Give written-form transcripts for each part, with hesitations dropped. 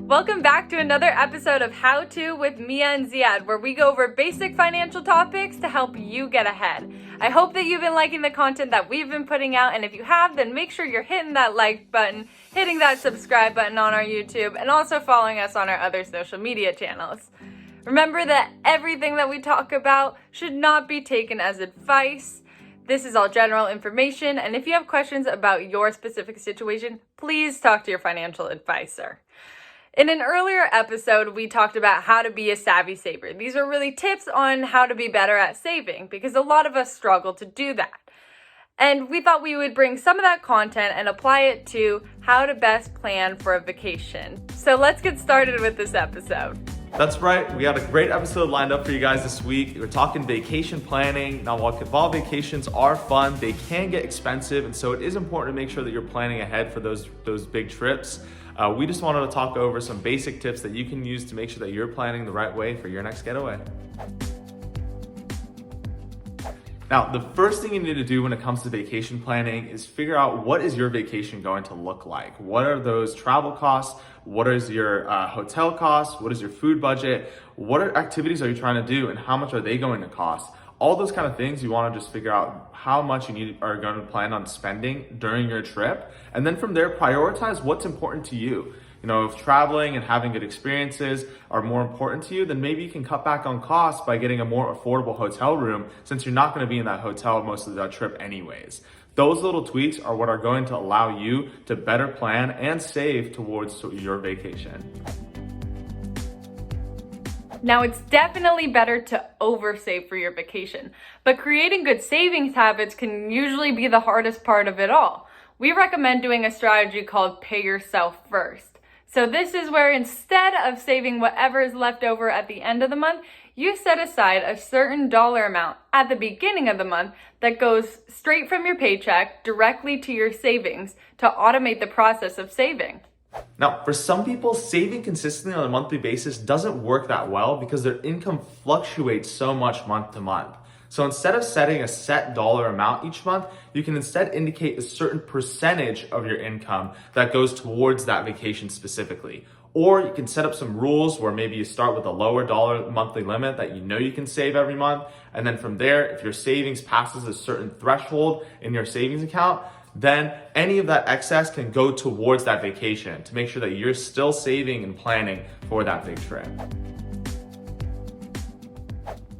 Welcome back to another episode of How To with Mia and Ziad, where we go over basic financial topics to help you get ahead. I hope that you've been liking the content that we've been putting out, and if you have, then make sure you're hitting that like button, hitting that subscribe button on our YouTube, and also following us on our other social media channels. Remember that everything that we talk about should not be taken as advice. This is all general information, and if you have questions about your specific situation, please talk to your financial advisor. In an earlier episode, we talked about how to be a savvy saver. These are really tips on how to be better at saving because a lot of us struggle to do that. And we thought we would bring some of that content and apply it to how to best plan for a vacation. So let's get started with this episode. That's right, we got a great episode lined up for you guys this week. We're talking vacation planning. Now, while vacations are fun, they can get expensive, and so it is important to make sure that you're planning ahead for those big trips. We just wanted to talk over some basic tips that you can use to make sure that you're planning the right way for your next getaway. Now, the first thing you need to do when it comes to vacation planning is figure out what is your vacation going to look like. What are those travel costs? What is your hotel costs? What is your food budget? What activities are you trying to do and how much are they going to cost? All those kind of things, you want to just figure out how much you are going to plan on spending during your trip. And then from there, prioritize what's important to you. You know, if traveling and having good experiences are more important to you, then maybe you can cut back on costs by getting a more affordable hotel room since you're not going to be in that hotel most of that trip anyways. Those little tweaks are what are going to allow you to better plan and save towards your vacation. Now, it's definitely better to oversave for your vacation, but creating good savings habits can usually be the hardest part of it all. We recommend doing a strategy called pay yourself first. So this is where instead of saving whatever is left over at the end of the month, you set aside a certain dollar amount at the beginning of the month that goes straight from your paycheck directly to your savings to automate the process of saving. Now, for some people, saving consistently on a monthly basis doesn't work that well because their income fluctuates so much month to month. So instead of setting a set dollar amount each month, you can instead indicate a certain percentage of your income that goes towards that vacation specifically. Or you can set up some rules where maybe you start with a lower dollar monthly limit that you know you can save every month. And then from there, if your savings passes a certain threshold in your savings account, then any of that excess can go towards that vacation to make sure that you're still saving and planning for that big trip.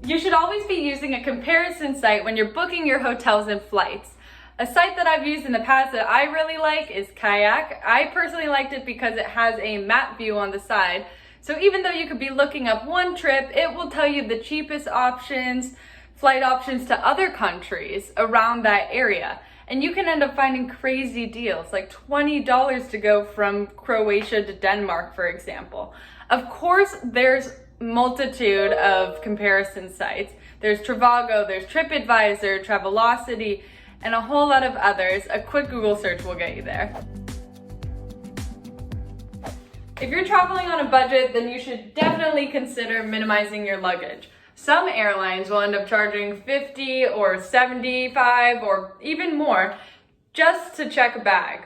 You should always be using a comparison site when you're booking your hotels and flights. A site that I've used in the past that I really like is Kayak. I personally liked it because it has a map view on the side. So even though you could be looking up one trip, it will tell you the cheapest options, flight options to other countries around that area. And you can end up finding crazy deals, like $20 to go from Croatia to Denmark, for example. Of course, there's multitude of comparison sites. There's Trivago, there's TripAdvisor, Travelocity, and a whole lot of others. A quick Google search will get you there. If you're traveling on a budget, then you should definitely consider minimizing your luggage. Some airlines will end up charging $50 or $75 or even more just to check a bag.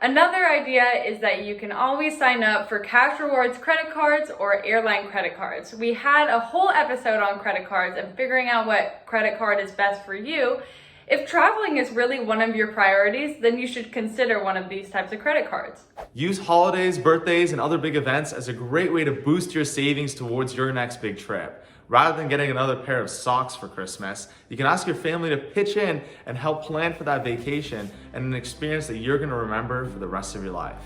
Another idea is that you can always sign up for cash rewards credit cards or airline credit cards. We had a whole episode on credit cards and figuring out what credit card is best for you. If traveling is really one of your priorities, then you should consider one of these types of credit cards. Use holidays, birthdays, and other big events as a great way to boost your savings towards your next big trip. Rather than getting another pair of socks for Christmas, you can ask your family to pitch in and help plan for that vacation and an experience that you're going to remember for the rest of your life.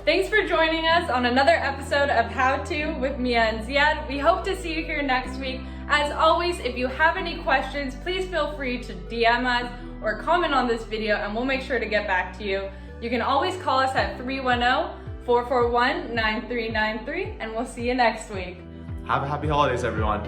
Thanks for joining us on another episode of How To with Mia and Ziad. We hope to see you here next week. As always, if you have any questions, please feel free to DM us or comment on this video and we'll make sure to get back to you. You can always call us at 310-441-9393 and we'll see you next week. Have a happy holidays, everyone.